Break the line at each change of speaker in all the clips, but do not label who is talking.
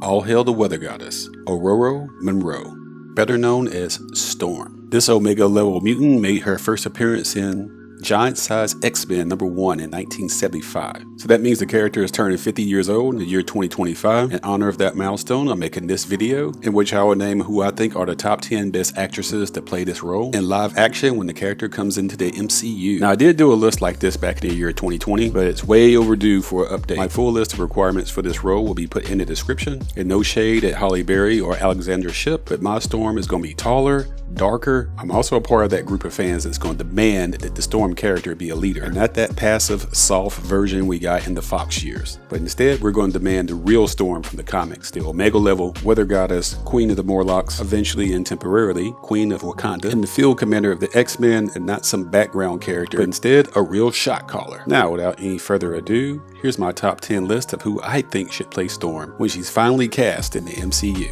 All hail the weather goddess, Ororo Monroe, better known as Storm. This Omega level mutant made her first appearance in Giant Size X-Men #1 in 1975. So that means the character is turning 50 years old in the year 2025. In honor of that milestone, I'm making this video in which I will name who I think are the top 10 best actresses to play this role in live action when the character comes into the MCU. Now I did do a list like this back in the year 2020, but it's way overdue for an update. My full list of requirements for this role will be put in the description. And no shade at Halle Berry or Alexandra Shipp, but my Storm is going to be taller, darker. I'm also a part of that group of fans that's going to demand that the Storm character be a leader, and not that passive, soft version we got in the Fox years. But instead, we're going to demand the real Storm from the comics, the Omega level weather goddess, queen of the Morlocks, eventually and temporarily queen of Wakanda, and the field commander of the X-Men, and not some background character, but instead a real shot caller. Now, without any further ado, here's my top 10 list of who I think should play Storm when she's finally cast in the MCU.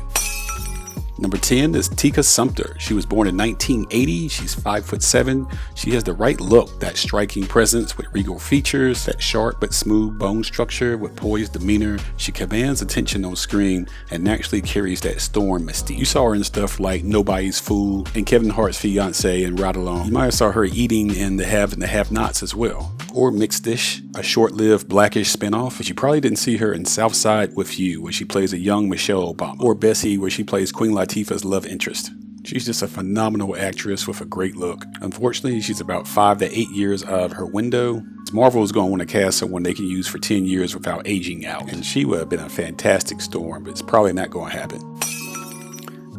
Number 10 is Tika Sumpter. She was born in 1980. She's 5'7". She has the right look, that striking presence with regal features, that sharp but smooth bone structure with poised demeanor. She commands attention on screen and naturally carries that Storm mystique. You saw her in stuff like Nobody's Fool and Kevin Hart's fiance in Ride Along. You might have saw her eating in The Have and the Have-Nots as well. Or Mixed Dish, a short-lived Blackish spinoff, but you probably didn't see her in Southside with You, where she plays a young Michelle Obama, or Bessie, where she plays Queen Latifah's love interest. She's just a phenomenal actress with a great look. Unfortunately, she's about 5 to 8 years out of her window. Marvel is going to want to cast someone they can use for 10 years without aging out, and she would have been a fantastic Storm, but it's probably not going to happen.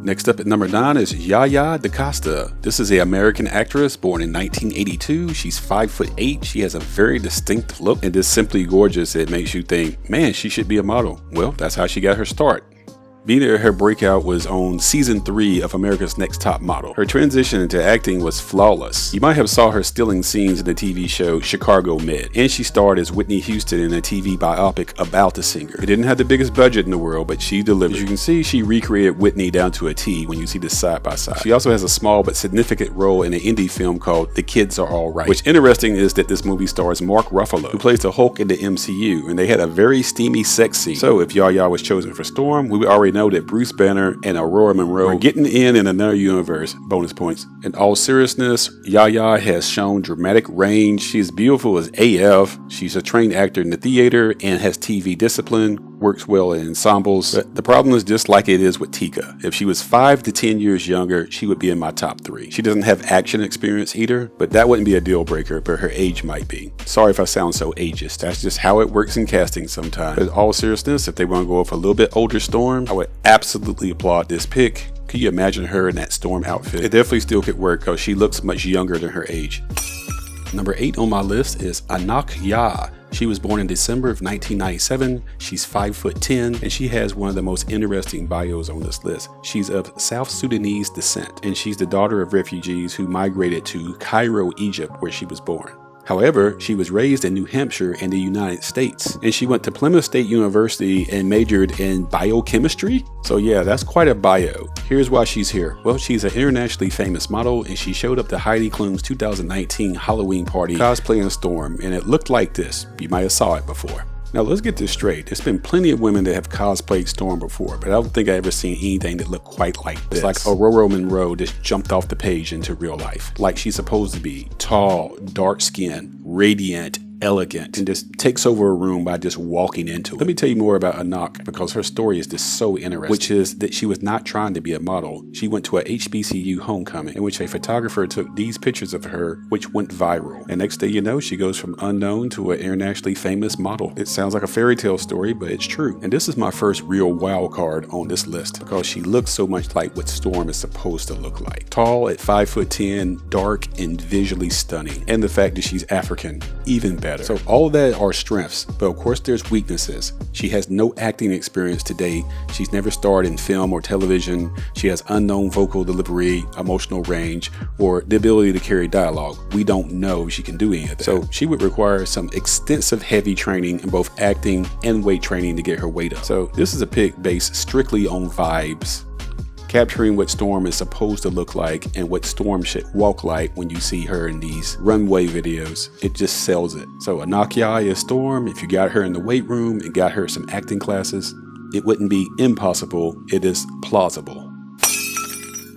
Next up at number 9 is Yaya DaCosta. This is an American actress born in 1982. She's 5'8". She has a very distinct look and is simply gorgeous. It makes you think, man, she should be a model. Well, that's how she got her start. Being there, her breakout was on season 3 of America's Next Top Model. Her transition into acting was flawless. You might have saw her stealing scenes in the TV show Chicago Med, and she starred as Whitney Houston in a TV biopic about the singer. It didn't have the biggest budget in the world, but she delivered. As you can see, she recreated Whitney down to a T when you see this side by side. She also has a small but significant role in an indie film called The Kids Are All Right, which interesting is that this movie stars Mark Ruffalo, who plays the Hulk in the MCU, and they had a very steamy sex scene. So if Yaya was chosen for Storm, we would already know that Bruce Banner and Ororo Munroe are getting in another universe. Bonus points. In all seriousness, Yaya has shown dramatic range. She's beautiful as AF. She's a trained actor in the theater and has TV discipline. Works well in ensembles. But the problem is just like it is with Tika. If she was 5 to 10 years younger, she would be in my top 3. She doesn't have action experience either, but that wouldn't be a deal breaker, but her age might be. Sorry if I sound so ageist. That's just how it works in casting sometimes. But in all seriousness, if they want to go with a little bit older Storm, I would absolutely applaud this pick. Can you imagine her in that Storm outfit? It definitely still could work because she looks much younger than her age. Number 8 on my list is Anok. She was born in December of 1997. She's 5'10", and she has one of the most interesting bios on this list. She's of South Sudanese descent, and she's the daughter of refugees who migrated to Cairo, Egypt, where she was born. However, she was raised in New Hampshire in the United States, and she went to Plymouth State University and majored in biochemistry. So yeah, that's quite a bio. Here's why she's here. Well, she's an internationally famous model, and she showed up to Heidi Klum's 2019 Halloween party cosplaying Storm, and it looked like this. You might have saw it before. Now let's get this straight. There's been plenty of women that have cosplayed Storm before, but I don't think I've ever seen anything that looked quite like this. It's like Ororo Munroe just jumped off the page into real life. Like she's supposed to be tall, dark skinned, radiant, elegant, and just takes over a room by just walking into it. Let me tell you more about Anok because her story is just so interesting, which is that she was not trying to be a model. She went to a HBCU homecoming in which a photographer took these pictures of her, which went viral. And next thing you know, she goes from unknown to an internationally famous model. It sounds like a fairy tale story, but it's true. And this is my first real wild card on this list because she looks so much like what Storm is supposed to look like. Tall at 5'10", dark and visually stunning. And the fact that she's African, even better. So all of that are strengths, but of course there's weaknesses. She has no acting experience to date. She's never starred in film or television. She has unknown vocal delivery, emotional range, or the ability to carry dialogue. We don't know if she can do any of that. So she would require some extensive heavy training in both acting and weight training to get her weight up. So this is a pick based strictly on vibes, capturing what Storm is supposed to look like and what Storm should walk like when you see her in these runway videos. It just sells it. So Anok is Storm. If you got her in the weight room and got her some acting classes, It wouldn't be impossible, it is plausible.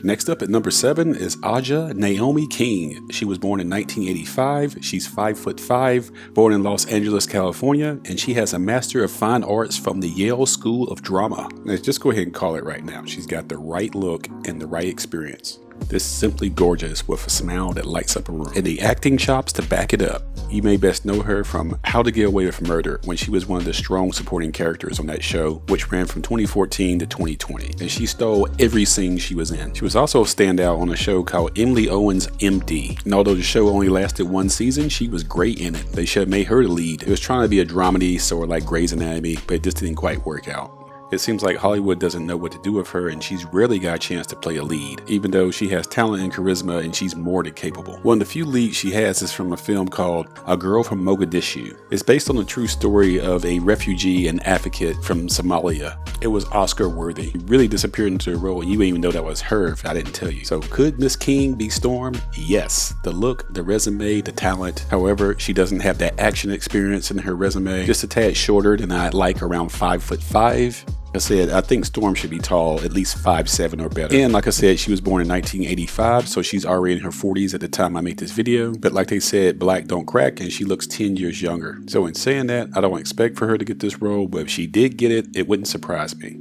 Next up at number 7 is Aja Naomi King. She was born in 1985. She's 5'5", born in Los Angeles, California, and she has a Master of Fine Arts from the Yale School of Drama. Let's just go ahead and call it right now. She's got the right look and the right experience. This simply gorgeous with a smile that lights up a room and the acting chops to back it up. You may best know her from How to Get Away with Murder, when she was one of the strong supporting characters on that show, which ran from 2014 to 2020, and she stole every scene she was in. She was also a standout on a show called Emily Owens' MD, and although the show only lasted 1 season, she was great in it. They should have made her the lead. It was trying to be a dramedy, sort of like Grey's Anatomy, but it just didn't quite work out. It seems like Hollywood doesn't know what to do with her, and she's rarely got a chance to play a lead, even though she has talent and charisma and she's more than capable. One of the few leads she has is from a film called A Girl from Mogadishu. It's based on the true story of a refugee and advocate from Somalia. It was Oscar worthy. She really disappeared into the role and you wouldn't even know that was her if I didn't tell you. So could Miss King be Storm? Yes. The look, the resume, the talent. However, she doesn't have that action experience in her resume. Just a tad shorter than I'd like, around 5'5". I said, I think Storm should be tall, at least 5'7" or better. And like I said, she was born in 1985, so she's already in her 40s at the time I make this video. But like they said, black don't crack, and she looks 10 years younger. So in saying that, I don't expect for her to get this role, but if she did get it, it wouldn't surprise me.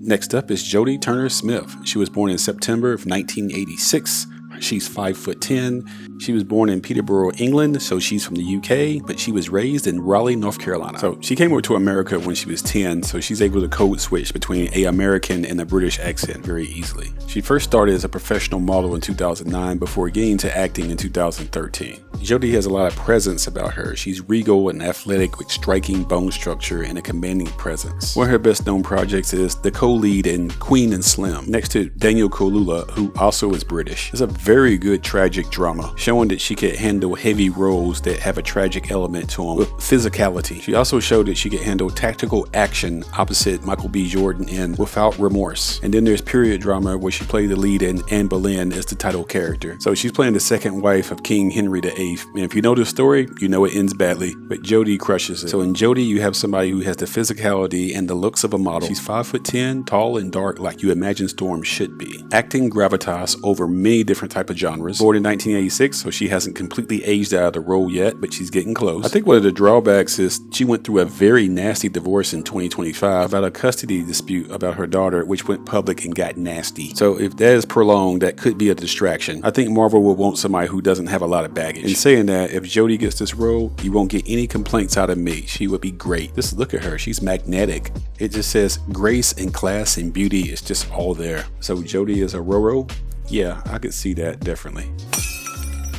Next up is Jodie Turner-Smith. She was born in September of 1986. She's 5'10". She was born in Peterborough, England, so she's from the UK, but she was raised in Raleigh, North Carolina. So she came over to America when she was 10, so she's able to code switch between an American and a British accent very easily. She first started as a professional model in 2009 before getting into acting in 2013. Jodie has a lot of presence about her. She's regal and athletic with striking bone structure and a commanding presence. One of her best known projects is the co-lead in Queen and Slim, next to Daniel Kaluuya, who also is British. It's a very good tragic drama, showing that she could handle heavy roles that have a tragic element to them with physicality. She also showed that she could handle tactical action opposite Michael B. Jordan in Without Remorse. And then there's period drama where she played the lead in Anne Boleyn as the title character. So she's playing the second wife of King Henry VIII. And if you know the story, you know it ends badly, but Jodie crushes it. So in Jodie, you have somebody who has the physicality and the looks of a model. She's 5'10", tall and dark like you imagine Storm should be. Acting gravitas over many different types of genres. Born in 1986, so she hasn't completely aged out of the role yet, but she's getting close. I think one of the drawbacks is she went through a very nasty divorce in 2025 about a custody dispute about her daughter, which went public and got nasty. So if that is prolonged, that could be a distraction. I think Marvel will want somebody who doesn't have a lot of baggage. In saying that, if Jodie gets this role, you won't get any complaints out of me. She would be great. Just look at her. She's magnetic. It just says grace and class and beauty is just all there. So Jodie is Ororo? Yeah, I could see that, definitely.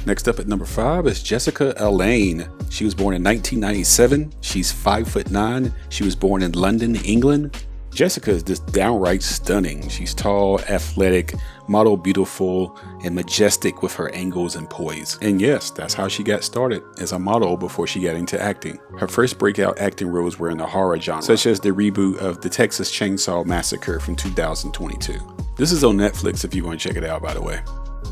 Next up at number 5 is Jessica Allain. She was born in 1997. She's 5'9". She was born in London, England. Jessica is just downright stunning. She's tall, athletic, model beautiful, and majestic with her angles and poise. And yes, that's how she got started, as a model before she got into acting. Her first breakout acting roles were in the horror genre, such as the reboot of The Texas Chainsaw Massacre from 2022. This is on Netflix if you want to check it out, by the way.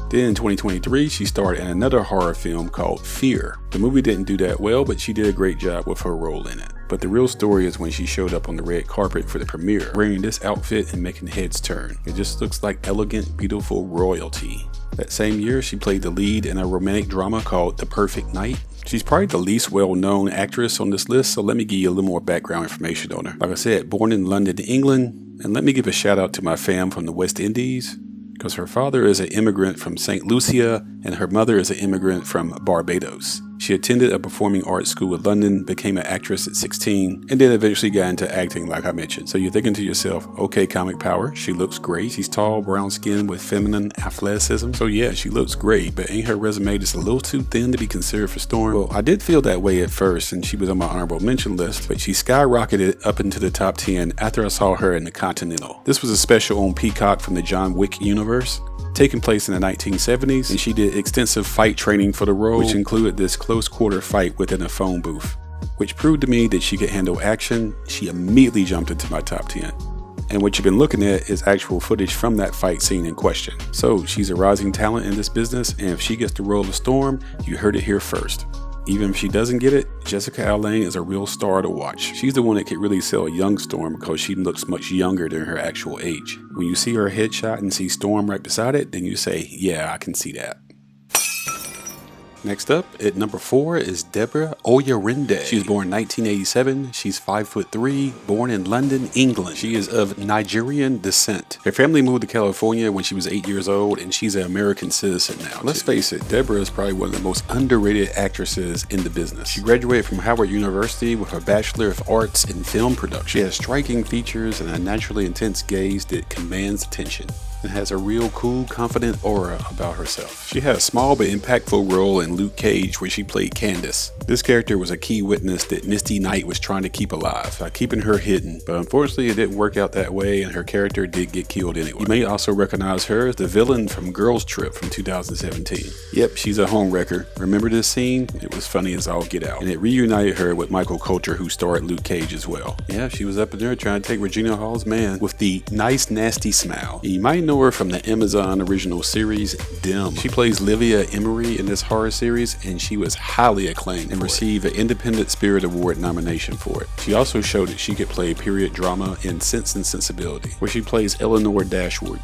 Then in 2023, she starred in another horror film called Fear. The movie didn't do that well, but she did a great job with her role in it. But the real story is when she showed up on the red carpet for the premiere, wearing this outfit and making heads turn. It just looks like elegant, beautiful royalty. That same year, she played the lead in a romantic drama called The Perfect Night. She's probably the least well-known actress on this list, so let me give you a little more background information on her. Like I said, born in London, England, and let me give a shout out to my fam from the West Indies, because her father is an immigrant from St. Lucia and her mother is an immigrant from Barbados. She attended a performing arts school in London, became an actress at 16, and then eventually got into acting like I mentioned. So you're thinking to yourself, okay, comic power, she looks great. She's tall, brown skin with feminine athleticism. So yeah, she looks great, but ain't her resume just a little too thin to be considered for Storm? Well, I did feel that way at first, and she was on my honorable mention list, but she skyrocketed up into the top 10 after I saw her in The Continental. This was a special on Peacock from the John Wick universe, taking place in the 1970s, and she did extensive fight training for the role, which included this close quarter fight within a phone booth, which proved to me that she could handle action. She immediately jumped into my top 10. And what you've been looking at is actual footage from that fight scene in question. So she's a rising talent in this business, and if she gets the role of Storm, you heard it here first. Even if she doesn't get it, Jessica Allain is a real star to watch. She's the one that could really sell a young Storm because she looks much younger than her actual age. When you see her headshot and see Storm right beside it, then you say, yeah, I can see that. Next up, at number 4 is Deborah Ayorinde. She was born in 1987. She's 5'3", born in London, England. She is of Nigerian descent. Her family moved to California when she was 8 years old, and she's an American citizen now. Let's face it, Deborah is probably one of the most underrated actresses in the business. She graduated from Howard University with her Bachelor of Arts in Film Production. She has striking features and a naturally intense gaze that commands attention, and has a real cool, confident aura about herself. She had a small but impactful role in Luke Cage where she played Candace. This character was a key witness that Misty Knight was trying to keep alive by keeping her hidden, but unfortunately it didn't work out that way and her character did get killed anyway. You may also recognize her as the villain from Girls Trip from 2017. Yep, she's a homewrecker. Remember this scene? It was funny as all get out, and it reunited her with Michael Coulter, who starred Luke Cage as well. Yeah, she was up in there trying to take Regina Hall's man with the nice nasty smile. And you might know her from the Amazon original series Dim. She plays Livia Emery in this horror series, and she was highly acclaimed and received an Independent Spirit Award nomination for it. She also showed that she could play period drama in Sense and Sensibility, where she plays Eleanor Dashwood.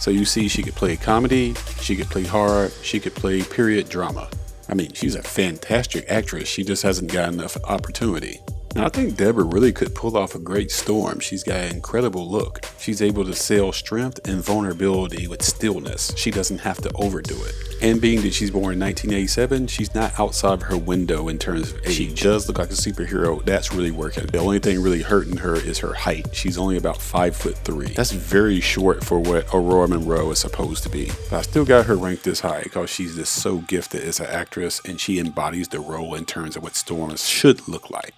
So you see, she could play comedy, she could play horror, she could play period drama. I mean, she's a fantastic actress. She just hasn't got enough opportunity. Now, I think Deborah really could pull off a great Storm. She's got an incredible look. She's able to sell strength and vulnerability with stillness. She doesn't have to overdo it. And being that she's born in 1987, she's not outside of her window in terms of age. She does look like a superhero. That's really working. The only thing really hurting her is her height. She's only about 5'3". That's very short for what Ororo Monroe is supposed to be. But I still got her ranked this high because she's just so gifted as an actress, and she embodies the role in terms of what Storm should look like.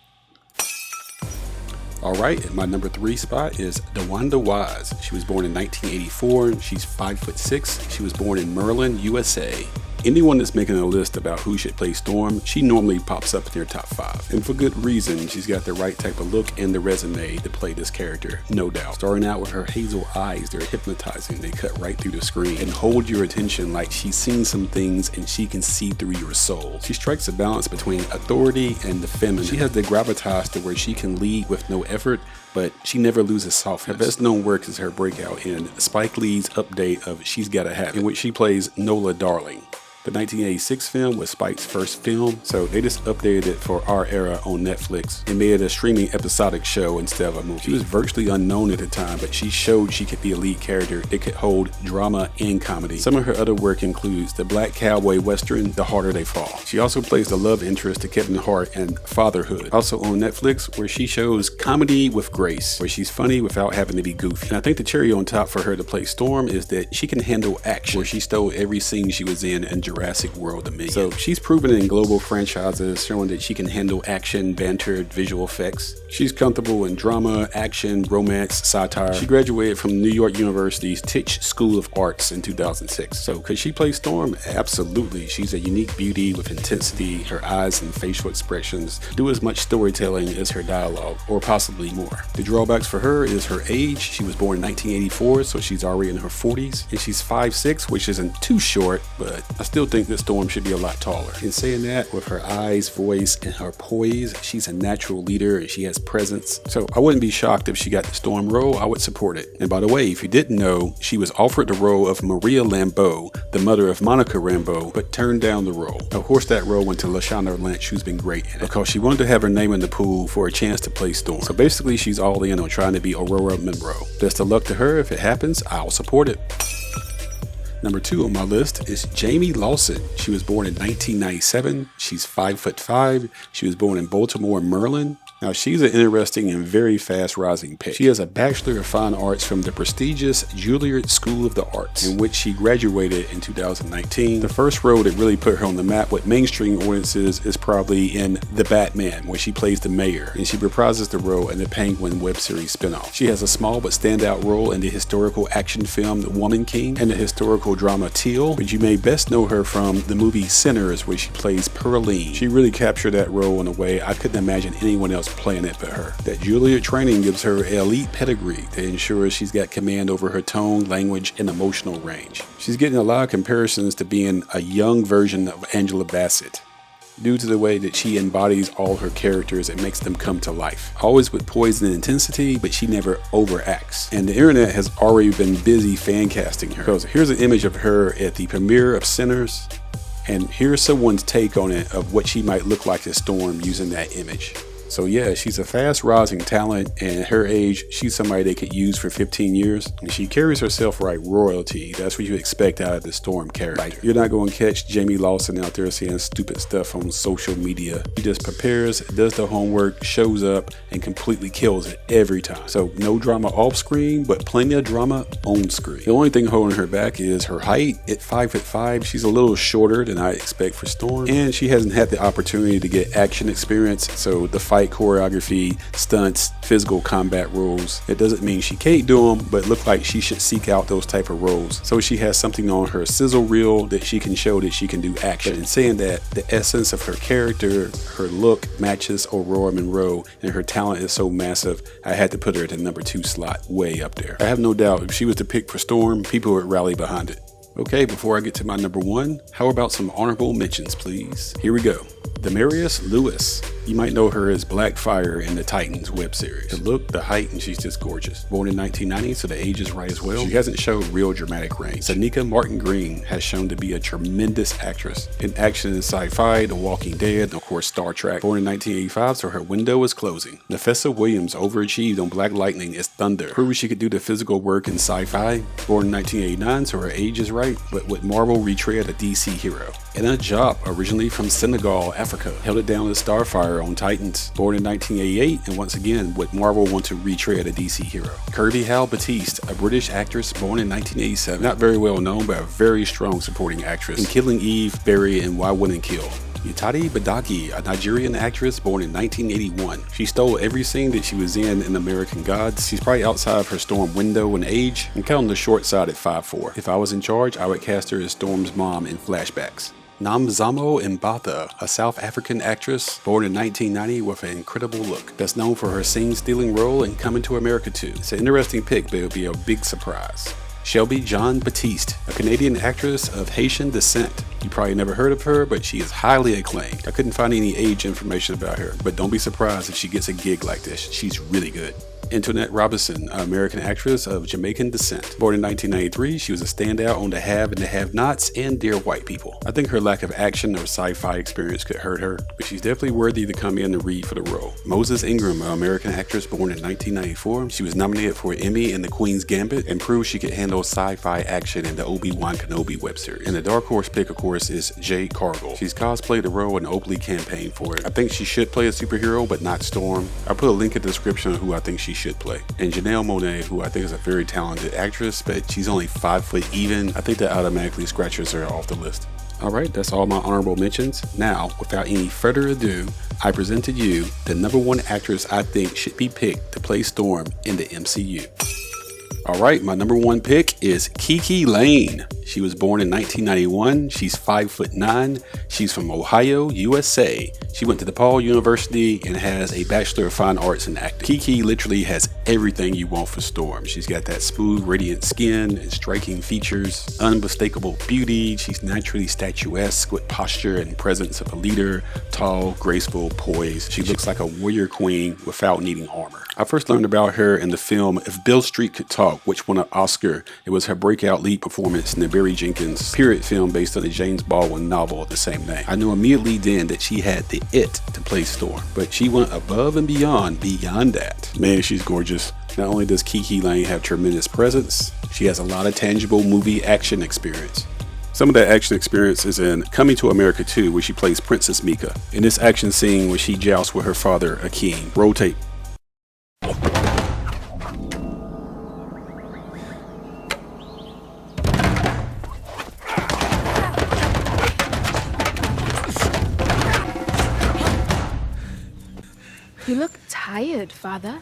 Alright, and my number 3 spot is Dewanda Wise. She was born in 1984. She's 5'6". She was born in Maryland, USA. Anyone that's making a list about who should play Storm, she normally pops up in their top 5. And for good reason. She's got the right type of look and the resume to play this character, no doubt. Starting out with her hazel eyes, they're hypnotizing. They cut right through the screen and hold your attention like she's seen some things and she can see through your soul. She strikes a balance between authority and the feminine. She has the gravitas to where she can lead with no effort, but she never loses softness. Her best known work is her breakout in Spike Lee's update of She's Gotta Have It, in which she plays Nola Darling. The 1986 film was Spike's first film, so they just updated it for our era on Netflix and made it a streaming episodic show instead of a movie. She was virtually unknown at the time, but she showed she could be a lead character that could hold drama and comedy. Some of her other work includes the black cowboy western, The Harder They Fall. She also plays the love interest to Kevin Hart in Fatherhood. Also on Netflix, where she shows Comedy with Grace, where she's funny without having to be goofy. And I think the cherry on top for her to play Storm is that she can handle action, where she stole every scene she was in Jurassic World Dominion. So she's proven in global franchises, showing that she can handle action, banter, visual effects. She's comfortable in drama, action, romance, satire. She graduated from New York University's Tisch School of Arts in 2006. So could she play Storm? Absolutely. She's a unique beauty with intensity. Her eyes and facial expressions do as much storytelling as her dialogue, or possibly more. The drawbacks for her is her age. She was born in 1984, so she's already in her 40s, and she's 5'6", which isn't too short, but I still think that Storm should be a lot taller. In saying that, with her eyes, voice, and her poise, she's a natural leader and she has presence. So I wouldn't be shocked if she got the Storm role. I would support it. And by the way, if you didn't know, she was offered the role of Maria Lambeau, the mother of Monica Rambeau, but turned down the role. Of course, that role went to Lashana Lynch, who's been great in it, because she wanted to have her name in the pool for a chance to play Storm. So basically, she's all in on trying to be Ororo Monroe. Best of luck to her. If it happens, I'll support it. Number 2 on my list is Jayme Lawson. She was born in 1997. She's 5'5". She was born in Baltimore, Maryland. Now, she's an interesting and very fast rising pick. She has a Bachelor of Fine Arts from the prestigious Juilliard School of the Arts, in which she graduated in 2019. The first role that really put her on the map with mainstream audiences is probably in The Batman, where she plays the mayor, and she reprises the role in the Penguin web series spinoff. She has a small but standout role in the historical action film The Woman King and the historical drama Teal, but you may best know her from the movie Sinners, where she plays Pearline. She really captured that role in a way I couldn't imagine anyone else playing it but her. That Juilliard training gives her elite pedigree that ensures she's got command over her tone, language, and emotional range. She's getting a lot of comparisons to being a young version of Angela Bassett. due to the way that she embodies all her characters and makes them come to life. Always with poise and intensity, but she never overacts. And the internet has already been busy fan casting her. Because here's an image of her at the premiere of Sinners, and here's someone's take on it of what she might look like as Storm using that image. So yeah, she's a fast rising talent, and at her age, she's somebody they could use for 15 years. And she carries herself like royalty. That's what you expect out of the Storm character. You're not going to catch Jayme Lawson out there saying stupid stuff on social media. She just prepares, does the homework, shows up, and completely kills it every time. So no drama off screen, but plenty of drama on screen. The only thing holding her back is her height. At 5'5", she's a little shorter than I expect for Storm, and she hasn't had the opportunity to get action experience. So the fight choreography, stunts, physical combat roles. It doesn't mean she can't do them, but look like she should seek out those type of roles. So she has something on her sizzle reel that she can show that she can do action. And saying that, the essence of her character, her look matches Ororo Monroe, and her talent is so massive, I had to put her at the number 2 slot, way up there. I have no doubt if she was the pick for Storm, people would rally behind it. Okay, before I get to my number 1, how about some honorable mentions, please? Here we go. Demarius Lewis. You might know her as Blackfire in the Titans web series. The look, the height, and she's just gorgeous. Born in 1990, so the age is right as well. She hasn't showed real dramatic range. Tanika Martin Green has shown to be a tremendous actress in action and sci-fi, The Walking Dead, and of course Star Trek. Born in 1985, so her window is closing. Nafessa Williams overachieved on Black Lightning as Thunder. Proved she could do the physical work in sci-fi. Born in 1989, so her age is right, but with Marvel retread a DC hero. Anna Job, originally from Senegal, Africa, held it down as Starfire on Titans. Born in 1988, and once again, with Marvel want to retread a DC hero. Kirby Hal Batiste, a British actress born in 1987, not very well known, but a very strong supporting actress in Killing Eve, Barry, and Why Women Kill. Yutadi Badaki, a Nigerian actress born in 1981. She stole every scene that she was in American Gods. She's probably outside of her Storm window in age, and kind of on the short side at 5'4". If I was in charge, I would cast her as Storm's mom in flashbacks. Namzamo Mbatha, a South African actress born in 1990 with an incredible look, that's known for her scene-stealing role in Coming to America 2. It's an interesting pick, but it'll be a big surprise. Shelby Jean Baptiste, a Canadian actress of Haitian descent. You probably never heard of her, but she is highly acclaimed. I couldn't find any age information about her, but don't be surprised if she gets a gig like this. She's really good. Antoinette Robinson, an American actress of Jamaican descent. Born in 1993, she was a standout on The Have and the Have-Nots and Dear White People. I think her lack of action or sci-fi experience could hurt her, but she's definitely worthy to come in and read for the role. Moses Ingram, an American actress born in 1994. She was nominated for an Emmy in The Queen's Gambit and proved she could handle sci-fi action in the Obi-Wan Kenobi web series. And the dark horse pick, of course, is Jade Cargill. She's cosplayed the role and openly campaigned for it. I think she should play a superhero, but not Storm. I'll put a link in the description of who I think she should play. And Janelle Monáe, who I think is a very talented actress, but she's only 5 foot even. I think that automatically scratches her off the list. Alright, that's all my honorable mentions. Now, without any further ado, I present to you the number 1 actress I think should be picked to play Storm in the MCU. Alright, my number 1 pick is Kiki Layne. She was born in 1991. She's 5'9". She's from Ohio, USA. She went to DePaul University and has a Bachelor of Fine Arts in acting. Kiki literally has everything you want for Storm. She's got that smooth, radiant skin and striking features, unmistakable beauty. She's naturally statuesque with posture and presence of a leader, tall, graceful, poised. She looks like a warrior queen without needing armor. I first learned about her in the film If Beale Street Could Talk, which won an Oscar. It was her breakout lead performance in the Barry Jenkins period film based on the James Baldwin novel of the same name. I knew immediately then that she had the it to play Storm, but she went above and beyond that. Man, she's gorgeous. Not only does Kiki Layne have tremendous presence, she has a lot of tangible movie action experience. Some of that action experience is in Coming to America 2, where she plays Princess Mika. In this action scene where she jousts with her father, Akeem. Roll tape.
You look tired, Father.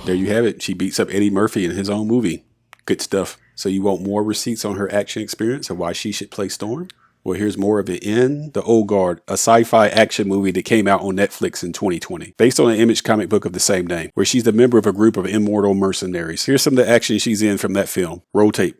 There you have it. She beats up Eddie Murphy in his own movie. Good stuff. So you want more receipts on her action experience and why she should play Storm? Well, here's more of it in The Old Guard, a sci-fi action movie that came out on Netflix in 2020, based on an Image comic book of the same name, where she's the member of a group of immortal mercenaries. Here's some of the action she's in from that film. Roll tape.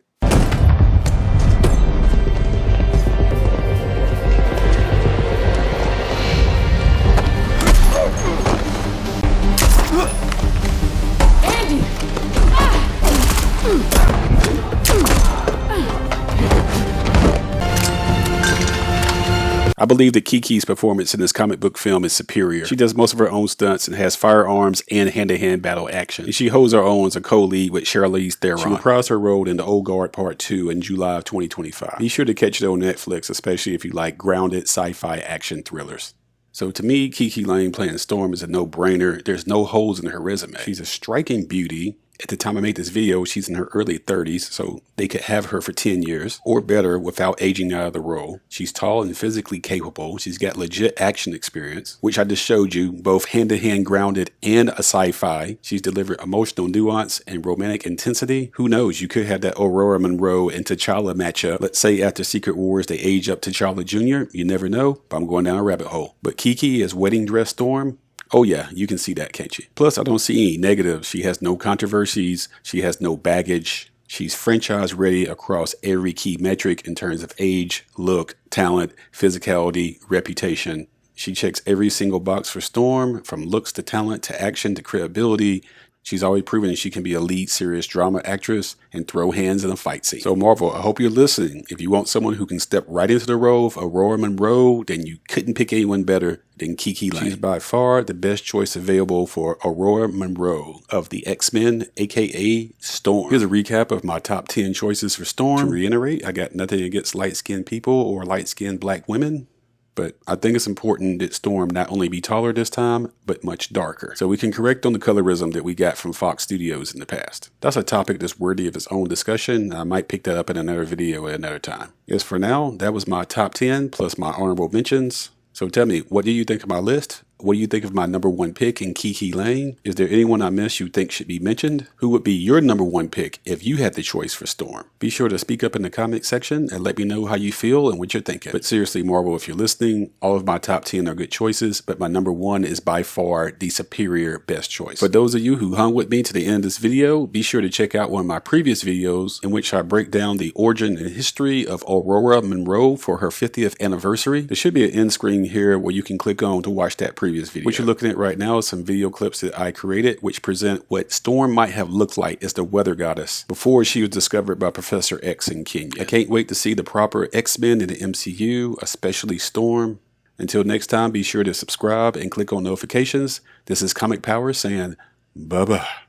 I believe that Kiki's performance in this comic book film is superior. She does most of her own stunts and has firearms and hand-to-hand battle action. And she holds her own as a co-lead with Charlize Theron. She reprised her role in The Old Guard Part 2 in July of 2025. Be sure to catch it on Netflix, especially if you like grounded sci-fi action thrillers. So to me, Kiki Allain playing Storm is a no-brainer. There's no holes in her resume. She's a striking beauty. At the time I made this video, she's in her early 30s, so they could have her for 10 years or better without aging out of the role. She's tall and physically capable. She's got legit action experience, which I just showed you, both hand-to-hand grounded and a sci-fi. She's delivered emotional nuance and romantic intensity. Who knows, you could have that Ororo Monroe and T'Challa matchup. Let's say after Secret Wars, they age up T'Challa Jr. You never know, but I'm going down a rabbit hole. But Kiki as wedding dress Storm, oh yeah, you can see that, can't you? Plus, I don't see any negatives. She has no controversies. She has no baggage. She's franchise ready across every key metric in terms of age, look, talent, physicality, reputation. She checks every single box for Storm, from looks to talent to action to credibility. She's always proven that she can be a lead serious drama actress and throw hands in a fight scene. So Marvel, I hope you're listening. If you want someone who can step right into the role of Ororo Monroe, then you couldn't pick anyone better than Kiki Allain. She's by far the best choice available for Ororo Monroe of the X-Men, aka Storm. Here's a recap of my top 10 choices for Storm. To reiterate, I got nothing against light-skinned people or light-skinned black women. But I think it's important that Storm not only be taller this time, but much darker. So we can correct on the colorism that we got from Fox Studios in the past. That's a topic that's worthy of its own discussion. I might pick that up in another video at another time. As for now, that was my top 10 plus my honorable mentions. So tell me, what do you think of my list? What do you think of my number one pick in Kiki Allain? Is there anyone I missed you think should be mentioned? Who would be your number one pick if you had the choice for Storm? Be sure to speak up in the comment section and let me know how you feel and what you're thinking. But seriously, Marvel, if you're listening, all of my top 10 are good choices, but my number one is by far the superior best choice. For those of you who hung with me to the end of this video, be sure to check out one of my previous videos in which I break down the origin and history of Ororo Monroe for her 50th anniversary. There should be an end screen here where you can click on to watch that previous video. What you're looking at right now is some video clips that I created which present what Storm might have looked like as the weather goddess before she was discovered by Professor X in Kenya. I can't wait to see the proper X-Men in the MCU, especially Storm. Until next time, be sure to subscribe and click on notifications. This is Comic Power saying bye-bye.